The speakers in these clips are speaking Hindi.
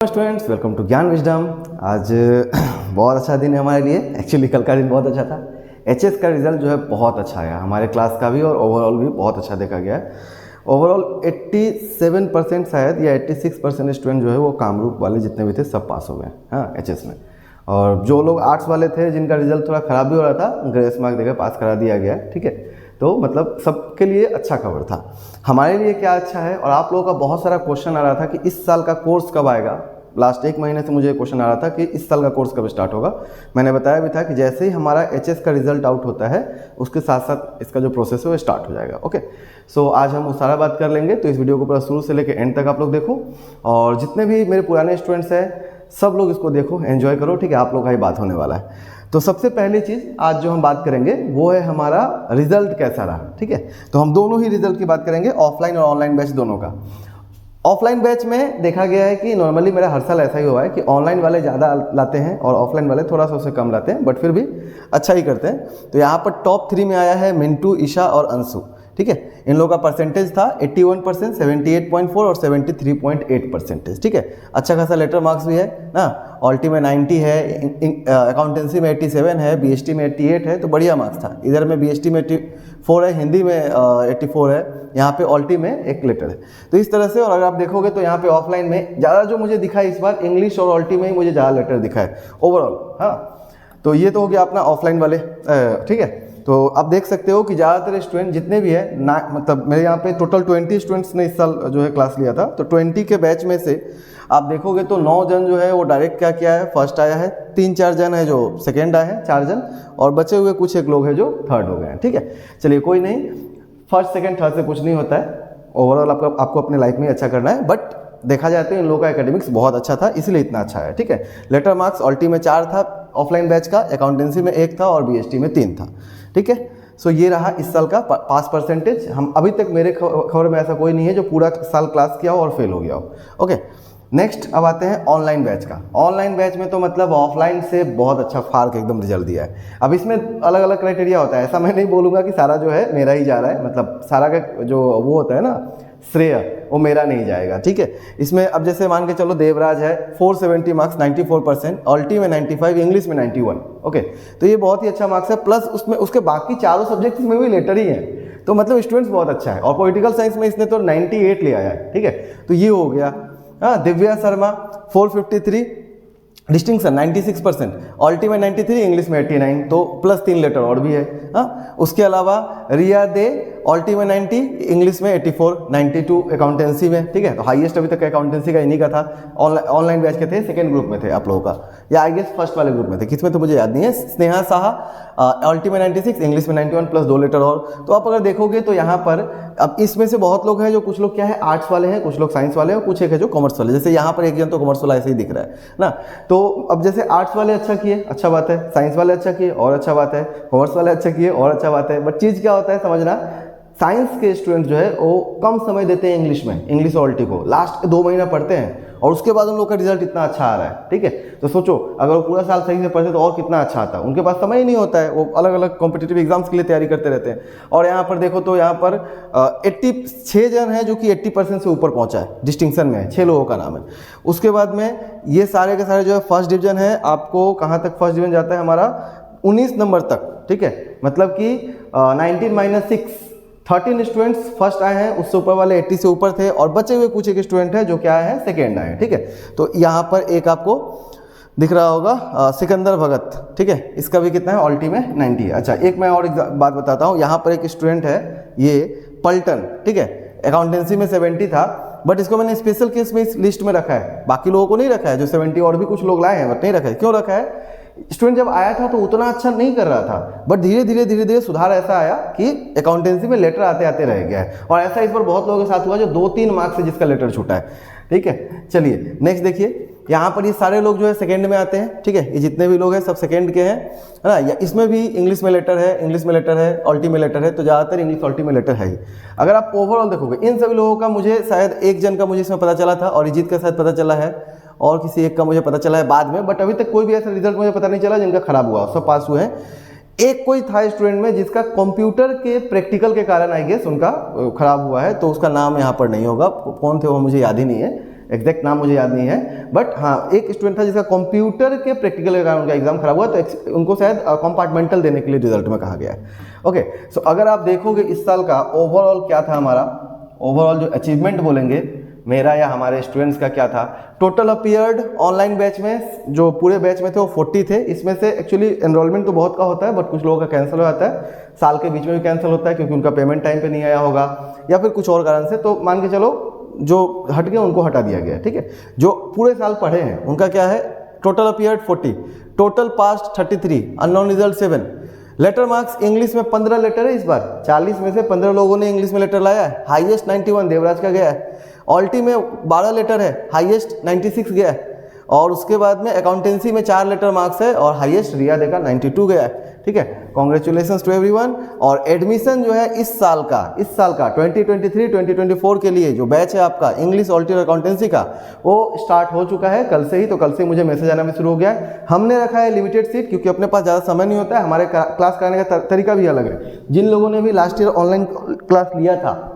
स्टूडेंट्स, वेलकम टू ज्ञान विजडम। आज बहुत अच्छा दिन है हमारे लिए। एक्चुअली कल का दिन बहुत अच्छा था। एचएस का रिजल्ट जो है बहुत अच्छा आया, हमारे क्लास का भी और ओवरऑल भी बहुत अच्छा देखा गया है। ओवरऑल 87% शायद या 86% स्टूडेंट जो है वो कामरूप वाले जितने भी थे सब पास हो गए हाँ एचएस में। और जो लोग आर्ट्स वाले थे जिनका रिजल्ट थोड़ा ख़राब भी हो रहा था, ग्रेस मार्क देकर पास करा दिया गया, ठीक है। तो मतलब सबके लिए अच्छा खबर था। हमारे लिए क्या अच्छा है, और आप लोगों का बहुत सारा क्वेश्चन आ रहा था कि इस साल का कोर्स कब आएगा। लास्ट एक महीने से मुझे क्वेश्चन आ रहा था कि इस साल का कोर्स कब स्टार्ट होगा। मैंने बताया भी था कि जैसे ही हमारा एचएस का रिजल्ट आउट होता है उसके साथ साथ इसका जो प्रोसेस है वो स्टार्ट हो जाएगा। ओके, सो आज हम वो सारा बात कर लेंगे। तो इस वीडियो को पूरा शुरू से लेकर एंड तक आप लोग देखो, और जितने भी मेरे पुराने स्टूडेंट्स हैं सब लोग इसको देखो, एंजॉय करो, ठीक है। आप लोग का ही बात होने वाला है। तो सबसे पहली चीज़ आज जो हम बात करेंगे वो है हमारा रिजल्ट कैसा रहा, ठीक है। तो हम दोनों ही रिजल्ट की बात करेंगे, ऑफलाइन और ऑनलाइन बैच दोनों का। ऑफलाइन बैच में देखा गया है कि नॉर्मली मेरा हर साल ऐसा ही हुआ है कि ऑनलाइन वाले ज़्यादा लाते हैं और ऑफलाइन वाले थोड़ा सा उससे कम लाते हैं, बट फिर भी अच्छा ही करते हैं। तो यहाँ पर टॉप 3 में आया है मिंटू, ईशा और अंशु, ठीक है। इन लोगों का परसेंटेज था 81%, 78.4 और 73.8 परसेंटेज, ठीक है। अच्छा खासा लेटर मार्क्स भी है ना। ऑल्टी में 90 है, अकाउंटेंसी में 87 है, बीएसटी में 88 है, तो बढ़िया मार्क्स था। इधर में बीएसटी में 84 है, हिंदी में 84 है, यहाँ पे ऑल्टी में एक लेटर है। तो इस तरह से, और अगर आप देखोगे तो यहाँ पे ऑफलाइन में ज़्यादा जो मुझे दिखा है इस बार इंग्लिश और ऑल्टी में ही मुझे ज़्यादा लेटर दिखा है ओवरऑल। हाँ, तो ये तो हो गया अपना ऑफलाइन वाले, ठीक है। तो आप देख सकते हो कि ज़्यादातर स्टूडेंट जितने भी है ना, मतलब मेरे यहाँ पे टोटल 20 स्टूडेंट्स ने इस साल जो है क्लास लिया था। तो 20 के बैच में से आप देखोगे तो 9 जन जो है वो डायरेक्ट क्या किया है, फर्स्ट आया है, 3-4 जन है जो सेकेंड आए हैं, 4 जन, और बचे हुए कुछ एक लोग हैं जो थर्ड हो गए हैं, ठीक है। चलिए कोई नहीं, फर्स्ट सेकेंड थर्ड से कुछ नहीं होता है। ओवरऑल आपको अपने लाइफ में अच्छा करना है, बट देखा जाए तो इन लोगों का एकेडमिक्स बहुत अच्छा था, इसलिए इतना अच्छा है, ठीक है। लेटर मार्क्स ऑल्टी में 4 था ऑफलाइन बैच का, अकाउंटेंसी में 1 था और बीएसटी में 3 था, ठीक है। सो ये रहा इस साल का पास परसेंटेज। हम अभी तक मेरे खबर में ऐसा कोई नहीं है जो पूरा साल क्लास किया हो और फेल हो गया हो। ओके, नेक्स्ट अब आते हैं ऑनलाइन बैच का। ऑनलाइन बैच में तो मतलब ऑफलाइन से बहुत अच्छा फार के एकदम रिजल्ट दिया है। अब इसमें अलग अलग क्राइटेरिया होता है, ऐसा मैं नहीं बोलूँगा कि सारा जो है मेरा ही जा रहा है, मतलब सारा का जो वो होता है ना श्रेय, वो मेरा नहीं जाएगा, ठीक है। इसमें अब जैसे मान के चलो देवराज है 470 मार्क्स, 94%, ऑल्टी में 95, इंग्लिश में 91, ओके। तो ये बहुत ही अच्छा मार्क्स है, प्लस उसमें उसके बाकी चारों सब्जेक्ट्स में भी लेटर ही है, तो मतलब स्टूडेंट्स बहुत अच्छा है। और पॉलिटिकल साइंस में इसने तो 98 ले आया है, ठीक है। तो ये हो गया। हाँ, दिव्या शर्मा 453, डिस्टिंक्शन 96%, ऑल्टी में 93, इंग्लिश में 89, तो प्लस 3 लेटर और भी है। हाँ, उसके अलावा रिया दे ऑल्टी में 90, इंग्लिश में 84, 92 अकाउंटेंसी में, ठीक है। तो हाईएस्ट अभी तक अकाउंटेंसी का इन्हीं का था। ऑनलाइन बैच के थे, सेकेंड ग्रुप में थे आप लोगों का, या आई गेस फर्स्ट वाले ग्रुप में थे, किसमें तो मुझे याद नहीं है। स्नेहा साहा ऑल्टी में 96, इंग्लिश में 91 प्लस 2 लेटर और। तो आप अगर देखोगे तो यहाँ पर अब इसमें से बहुत लोग हैं जो, कुछ लोग क्या है आर्ट्स वाले हैं, कुछ लोग साइंस वाले हैं, कुछ एक है जो कॉमर्स वाले। जैसे यहाँ पर एक जन तो कॉमर्स वाला ऐसे ही दिख रहा है ना। तो अब जैसे आर्ट्स वाले अच्छा किए, अच्छा बात है, साइंस वाले अच्छा किए और अच्छा बात है, कॉमर्स वाले अच्छा किए और अच्छा बात है। बट चीज़ क्या होता है समझना, साइंस के स्टूडेंट जो है वो कम समय देते हैं इंग्लिश में, इंग्लिश और ऑल्टी को लास्ट 2 महीना पढ़ते हैं, और उसके बाद उन लोग का रिजल्ट इतना अच्छा आ रहा है, ठीक है। तो सोचो अगर वो पूरा साल सही से पढ़ते तो और कितना अच्छा आता। उनके पास समय ही नहीं होता है, वो अलग अलग कॉम्पिटिटिव एग्जाम्स के लिए तैयारी करते रहते हैं। और यहाँ पर देखो तो यहाँ पर 86 जन है जो कि 80% से ऊपर पहुँचा है, डिस्टिंक्शन में है, 6 लोगों का नाम है। उसके बाद में ये सारे के सारे जो है फर्स्ट डिवीजन है। आपको कहाँ तक फर्स्ट डिवीजन जाता है हमारा, 19 नंबर तक, ठीक है। मतलब कि 19 - 6 13 स्टूडेंट्स फर्स्ट आए हैं, उससे ऊपर वाले 80 से ऊपर थे, और बचे हुए कुछ एक स्टूडेंट हैं जो क्या आए हैं सेकेंड आए हैं, ठीक है। तो यहाँ पर एक आपको दिख रहा होगा सिकंदर भगत, ठीक है। इसका भी कितना है, ऑल्टी में 90 है। अच्छा, एक मैं और बात बताता हूँ। यहाँ पर एक स्टूडेंट है ये पल्टन, ठीक है, अकाउंटेंसी में 70 था, बट इसको मैंने स्पेशल केस में इस लिस्ट में रखा है, बाकी लोगों को नहीं रखा है। जो 70 और भी कुछ लोग लाए हैं बट नहीं रखा है। क्यों रखा है, स्टूडेंट जब आया था तो उतना अच्छा नहीं कर रहा था, बट धीरे धीरे सुधार ऐसा आया कि अकाउंटेंसी में लेटर आते आते रह गया है। और ऐसा इस बार बहुत लोगों के साथ हुआ जो 2-3 मार्क्स से जिसका लेटर छूटा है, ठीक है। चलिए नेक्स्ट देखिए, यहाँ पर ये सारे लोग जो है सेकंड में आते हैं, ठीक है। ये जितने भी लोग हैं सब सेकंड के हैं, है ना। या इसमें भी इंग्लिश में लेटर है, इंग्लिश में लेटर है, ऑल्टी में लेटर है, तो ज़्यादातर इंग्लिश ऑल्टी में लेटर है ही। अगर आप ओवरऑल देखोगे इन सभी लोगों का, मुझे शायद एक जन का मुझे इसमें पता चला था, और अरिजीत का शायद पता चला है, और किसी एक का मुझे पता चला है बाद में, बट अभी तक कोई भी ऐसा रिजल्ट मुझे पता नहीं चला जिनका खराब हुआ, सब पास हुए हैं। एक कोई था स्टूडेंट में जिसका कंप्यूटर के प्रैक्टिकल के कारण आई गेस उनका खराब हुआ है, तो उसका नाम यहाँ पर नहीं होगा, कौन थे वो मुझे याद ही नहीं है, एग्जैक्ट नाम मुझे याद नहीं है, बट हाँ एक स्टूडेंट था जिसका कंप्यूटर के प्रैक्टिकल के कारण उनका एग्जाम खराब हुआ, तो उनको शायद कंपार्टमेंटल देने के लिए रिजल्ट में कहा गया है। ओके, सो अगर आप देखोगे इस साल का ओवरऑल क्या था हमारा, ओवरऑल जो अचीवमेंट बोलेंगे मेरा या हमारे स्टूडेंट्स का क्या था, टोटल अपीयर्ड ऑनलाइन बैच में जो पूरे बैच में थे वो 40 थे। इसमें से एक्चुअली एनरोलमेंट तो बहुत का होता है, बट कुछ लोगों का कैंसिल हो जाता है, साल के बीच में भी कैंसिल होता है क्योंकि उनका पेमेंट टाइम पे नहीं आया होगा या फिर कुछ और कारण से, तो मान के चलो जो हट गए उनको हटा दिया गया, ठीक है। जो पूरे साल पढ़े हैं उनका क्या है, total appeared 40, total passed 33, unknown result 7, letter marks English में 15 लेटर है इस बार, 40 में से 15 लोगों ने इंग्लिश में लेटर लाया है, हाईएस्ट 91 देवराज का गया है। ऑल्टी में 12 लेटर है, हाईएस्ट 96 गया है। और उसके बाद में अकाउंटेंसी में 4 लेटर मार्क्स है और हाईएस्ट रिया देखा 92 गया है, ठीक है। Congratulations to everyone. और एडमिशन जो है इस साल का 2023-2024 के लिए जो बैच है आपका इंग्लिश, ऑल्टी और अकाउंटेंसी का, वो स्टार्ट हो चुका है कल से ही। तो कल से मुझे मैसेज आना भी शुरू हो गया है। हमने रखा है लिमिटेड सीट क्योंकि अपने पास ज़्यादा समय नहीं होता है, हमारे क्लास कराने का तरीका भी अलग है। जिन लोगों ने भी लास्ट ईयर ऑनलाइन क्लास लिया था,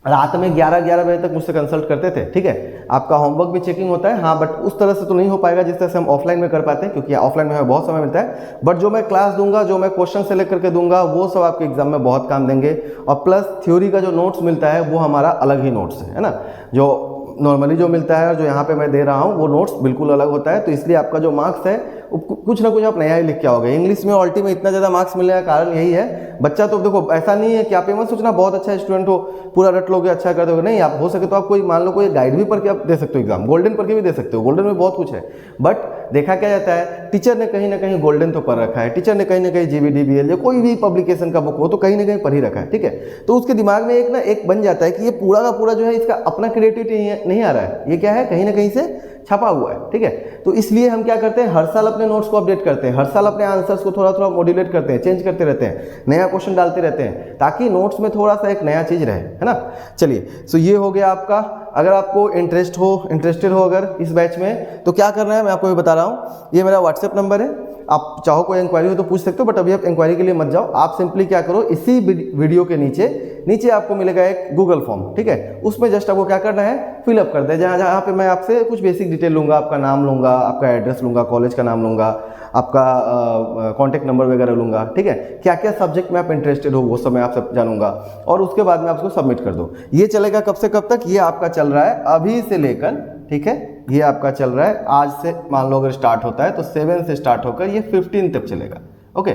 रात में 11 बजे तक मुझसे कंसल्ट करते थे, ठीक है। आपका होमवर्क भी चेकिंग होता है, हाँ, बट उस तरह से तो नहीं हो पाएगा जिस तरह से हम ऑफलाइन में कर पाते हैं, क्योंकि ऑफलाइन में हमें बहुत समय मिलता है। बट जो मैं क्लास दूंगा, जो मैं क्वेश्चन सेलेक्ट करके दूंगा, वो सब आपके एग्जाम में बहुत काम देंगे। और प्लस थ्योरी का जो नोट्स मिलता है वो हमारा अलग ही नोट्स है ना, जो नॉर्मली जो मिलता है और जो यहाँ पे मैं दे रहा हूँ वो नोट्स बिल्कुल अलग होता है। तो इसलिए आपका जो मार्क्स है कुछ ना कुछ आप नया ही लिख के आओगे। इंग्लिश में ऑल्टी में इतना ज़्यादा मार्क्स मिलने का कारण यही है। बच्चा तो देखो ऐसा नहीं है कि आप ये मत सोचना बहुत अच्छा स्टूडेंट हो, पूरा रट लोगे, अच्छा कर दोगे, नहीं। आप हो सके तो आप कोई मान लो कोई गाइड भी पढ़ के आप दे सकते हो एग्जाम, गोल्डन पढ़ के भी दे सकते हो, गोल्डन में बहुत कुछ है। बट देखा क्या जाता है, टीचर ने कहीं ना कहीं गोल्डन तो पढ़ रखा है, टीचर ने कहीं ना कहीं GBDBL या कोई भी पब्लिकेशन का बुक हो तो कहीं ना कहीं पढ़ ही रखा है, ठीक है। तो उसके दिमाग में एक बन जाता है कि ये पूरा का पूरा जो है इसका अपना क्रिएटिविटी नहीं आ रहा है, ये क्या है, कहीं ना कहीं से छपा हुआ है, ठीक है। तो इसलिए हम क्या करते हैं, हर साल अपने नोट्स को अपडेट करते हैं, हर साल अपने आंसर्स को थोड़ा थोड़ा मॉड्यूलेट करते हैं, चेंज करते रहते हैं, नया क्वेश्चन डालते रहते हैं, ताकि नोट्स में थोड़ा सा एक नया चीज़ रहे, है ना। चलिए, सो ये हो गया आपका। अगर आपको इंटरेस्टेड हो अगर इस बैच में, तो क्या करना है मैं आपको ये बता रहा हूँ। ये मेरा व्हाट्सएप नंबर है, आप चाहो कोई इंक्वायरी हो तो पूछ सकते हो, बट अभी आप इंक्वायरी के लिए मत जाओ। आप सिंपली क्या करो, इसी वीडियो के नीचे आपको मिलेगा एक गूगल फॉर्म, ठीक है। उसमें जस्ट आपको क्या करना है, फिलअप कर दे, जहाँ पे मैं आपसे कुछ बेसिक डिटेल लूँगा, आपका नाम लूँगा, आपका एड्रेस लूँगा, कॉलेज का नाम लूँगा, आपका कॉन्टैक्ट नंबर वगैरह लूँगा, ठीक है। क्या क्या सब्जेक्ट में आप इंटरेस्टेड हो वो सब मैं आपसे जानूंगा, और उसके बाद में आपको सबमिट कर दो। ये चलेगा कब से कब तक, ये आपका चल रहा है अभी से लेकर, ठीक है, ये आपका चल रहा है आज से। मान लो अगर स्टार्ट होता है तो 7 से स्टार्ट होकर ये 15 तक चलेगा, ओके।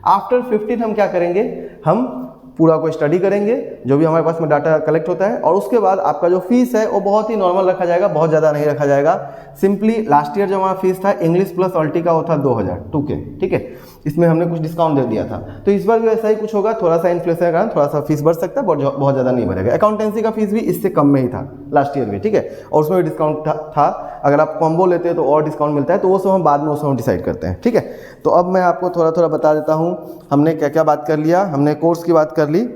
आफ्टर 15 हम क्या करेंगे, हम पूरा को स्टडी करेंगे, जो भी हमारे पास में डाटा कलेक्ट होता है, और उसके बाद आपका जो फीस है वो बहुत ही नॉर्मल रखा जाएगा, बहुत ज़्यादा नहीं रखा जाएगा। सिंपली लास्ट ईयर जो हमारा फीस था इंग्लिश प्लस ऑल्टी का वो था 2000 2K, ठीक है। इसमें हमने कुछ डिस्काउंट दे दिया था, तो इस बार भी ऐसा ही कुछ होगा। थोड़ा सा इन्फ्लेशन के कारण थोड़ा सा फीस बढ़ सकता है, बहुत ज़्यादा नहीं बढ़ेगा। अकाउंटेंसी का फीस भी इससे कम में ही था लास्ट ईयर भी, ठीक है, और उसमें भी डिस्काउंट था। अगर आप कॉम्बो लेते हैं तो और डिस्काउंट मिलता है, तो वो सब हम बाद में वो डिसाइड करते हैं, ठीक है। तो अब मैं आपको थोड़ा थोड़ा बता देता हूँ हमने क्या क्या बात कर लिया। हमने कोर्स की बात कर ली,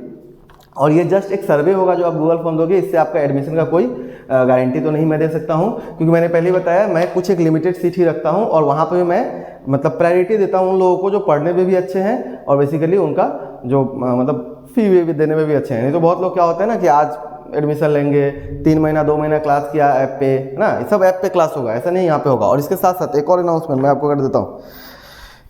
और ये जस्ट एक सर्वे होगा जो आप गूगल फॉर्म दोगे, इससे आपका एडमिशन का कोई गारंटी तो नहीं मैं दे सकता हूँ, क्योंकि मैंने पहले ही बताया मैं कुछ एक लिमिटेड सीट ही रखता हूँ, और वहाँ पे मैं मतलब प्रायोरिटी देता हूँ उन लोगों को जो पढ़ने में भी अच्छे हैं और बेसिकली उनका जो मतलब फी भी देने में भी अच्छे हैं। नहीं तो बहुत लोग क्या होता है ना कि आज एडमिशन लेंगे, 3 महीना 2 महीना क्लास किया ऐप पे ना, ये सब ऐप पे क्लास होगा, ऐसा नहीं यहाँ पे होगा। और इसके साथ साथ एक और अनाउंसमेंट मैं आपको कर देता हूँ,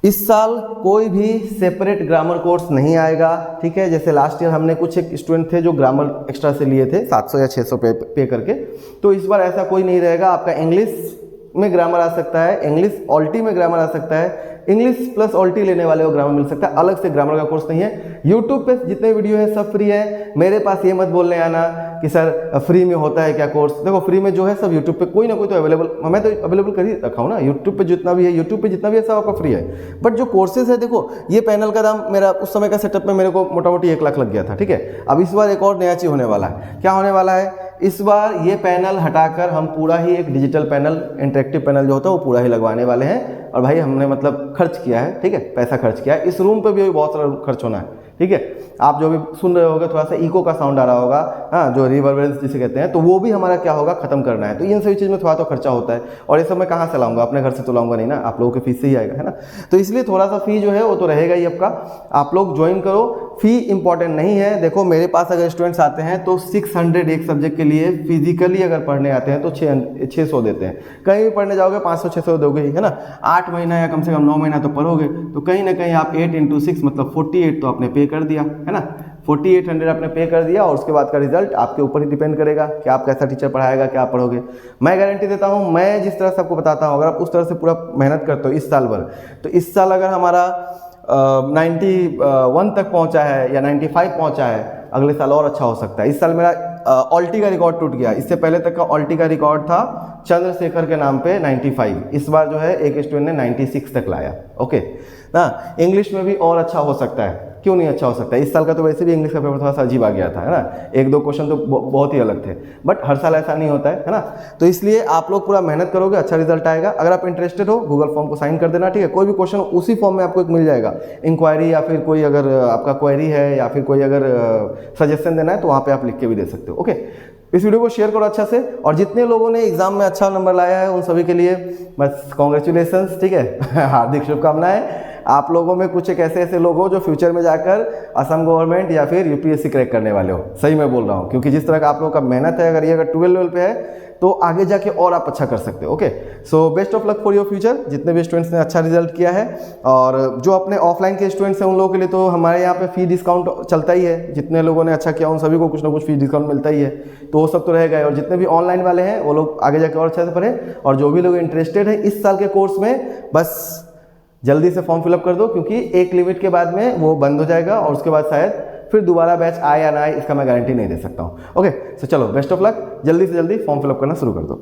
इस साल कोई भी सेपरेट ग्रामर कोर्स नहीं आएगा, ठीक है। जैसे लास्ट ईयर हमने कुछ एक स्टूडेंट थे जो ग्रामर एक्स्ट्रा से लिए थे 700 या 600 पे करके, तो इस बार ऐसा कोई नहीं रहेगा। आपका इंग्लिश में ग्रामर आ सकता है, इंग्लिश ऑल्टी में ग्रामर आ सकता है, इंग्लिश प्लस ऑल्टी लेने वाले को ग्रामर मिल सकता है, अलग से ग्रामर का कोर्स नहीं है। यूट्यूब पे जितने वीडियो है सब फ्री है। मेरे पास ये मत बोलने आना कि सर फ्री में होता है क्या कोर्स। देखो फ्री में जो है सब यूट्यूब पे कोई ना कोई तो अवेलेबल, मैं तो अवेलेबल कर ही रखा हूँ ना। यूट्यूब पे जितना भी है सब आपका फ्री है। बट जो कोर्सेज है, देखो ये पैनल का दाम मेरा उस समय का सेटअप में मेरे को मोटा मोटी 1 लाख लग गया था, ठीक है। अब इस बार एक और नया चीज़ होने वाला है। क्या होने वाला है, इस बार ये पैनल हटाकर हम पूरा ही एक डिजिटल पैनल, इंटरेक्टिव पैनल जो होता है वो पूरा ही लगवाने वाले हैं। और भाई हमने मतलब खर्च किया है, ठीक है, पैसा खर्च किया है। इस रूम पे भी बहुत सारा खर्च होना है, ठीक है। आप जो भी सुन रहे होगे थोड़ा सा इको का साउंड आ रहा होगा, हाँ, जो रिवर्बरेंस जिसे कहते हैं, तो वो भी हमारा क्या होगा, खत्म करना है। तो इन सभी चीज़ में थोड़ा तो खर्चा होता है, और ये सब मैं कहाँ से लाऊंगा, अपने घर से तो लाऊंगा नहीं ना, आप लोगों के फीस से ही आएगा, है ना। तो इसलिए थोड़ा सा फी जो है वो तो रहेगा ही आपका। आप लोग ज्वाइन करो, फ़ी इंपॉर्टेंट नहीं है। देखो मेरे पास अगर स्टूडेंट्स आते हैं तो 600 एक सब्जेक्ट के लिए फिजिकली अगर पढ़ने आते हैं तो 600 देते हैं। कहीं भी पढ़ने जाओगे 500-600 दोगे ही, है ना। 8 महीना या कम से कम 9 महीना तो पढ़ोगे, तो कहीं ना कहीं आप 8 × 6 मतलब 48 तो आपने पे कर दिया, है ना। 4800 आपने पे कर दिया और उसके बाद का रिजल्ट आपके ऊपर ही डिपेंड करेगा कि आप कैसा टीचर पढ़ाएगा, क्या आप पढ़ोगे। मैं गारंटी देता हूँ, मैं जिस तरह से आपको बताता हूँ, अगर आप उस तरह से पूरा मेहनत करते हो इस साल भर, तो इस साल अगर हमारा 91 तक पहुंचा है या 95 पहुंचा है, अगले साल और अच्छा हो सकता है। इस साल मेरा ऑल्टी का रिकॉर्ड टूट गया, इससे पहले तक का ऑल्टी का रिकॉर्ड था चंद्रशेखर के नाम पे 95। इस बार जो है एक स्टूडेंट ने 96 तक लाया। ओके ना, इंग्लिश में भी और अच्छा हो सकता है, क्यों नहीं अच्छा हो सकता है। इस साल का तो वैसे भी इंग्लिश का पेपर थोड़ा सा अजीब आ गया था, है ना। 1-2 क्वेश्चन तो बहुत ही अलग थे, बट हर साल ऐसा नहीं होता है ना। तो इसलिए आप लोग पूरा मेहनत करोगे, अच्छा रिजल्ट आएगा। अगर आप इंटरेस्टेड हो, गूगल फॉर्म को साइन कर देना, ठीक है। कोई भी क्वेश्चन उसी फॉर्म में आपको एक मिल जाएगा, इंक्वायरी या फिर कोई अगर आपका क्वेरी है या फिर कोई अगर सजेशन देना है तो वहाँ पर आप लिख के भी दे सकते हो। ओके, इस वीडियो को शेयर करो अच्छा से, और जितने लोगों ने एग्जाम में अच्छा नंबर लाया है उन सभी के लिए बस कॉन्ग्रेचुलेसन्स, ठीक है। हार्दिक शुभकामनाएं। आप लोगों में कुछ एक ऐसे लोग हो जो फ्यूचर में जाकर असम गवर्नमेंट या फिर यूपीएससी क्रैक करने वाले हो। सही मैं बोल रहा हूँ, क्योंकि जिस तरह का आप लोगों का मेहनत है, अगर ये अगर 12 लेवल पे है तो आगे जाके और आप अच्छा कर सकते हो। Okay, so best of luck for your future. जितने भी स्टूडेंट्स ने अच्छा रिजल्ट किया है, और जो अपने ऑफलाइन के स्टूडेंट्स हैं उन लोगों के लिए तो हमारे यहाँ पे फी डिस्काउंट चलता ही है। जितने लोगों ने अच्छा किया उन सभी को कुछ ना कुछ फी डिस्काउंट मिलता ही है, तो वो सब तो रहेगा। और जितने भी ऑनलाइन वाले हैं वो लोग आगे जाके और अच्छे से पढ़ें, और जो भी लोग इंटरेस्टेड हैं इस साल के कोर्स में, बस जल्दी से फॉर्म फिलअप कर दो, क्योंकि एक लिमिट के बाद में वो बंद हो जाएगा और उसके बाद शायद फिर दोबारा बैच आए या ना आए, इसका मैं गारंटी नहीं दे सकता हूँ। ओके, सो चलो बेस्ट ऑफ लक, जल्दी से जल्दी फॉर्म फिलअप करना शुरू कर दो।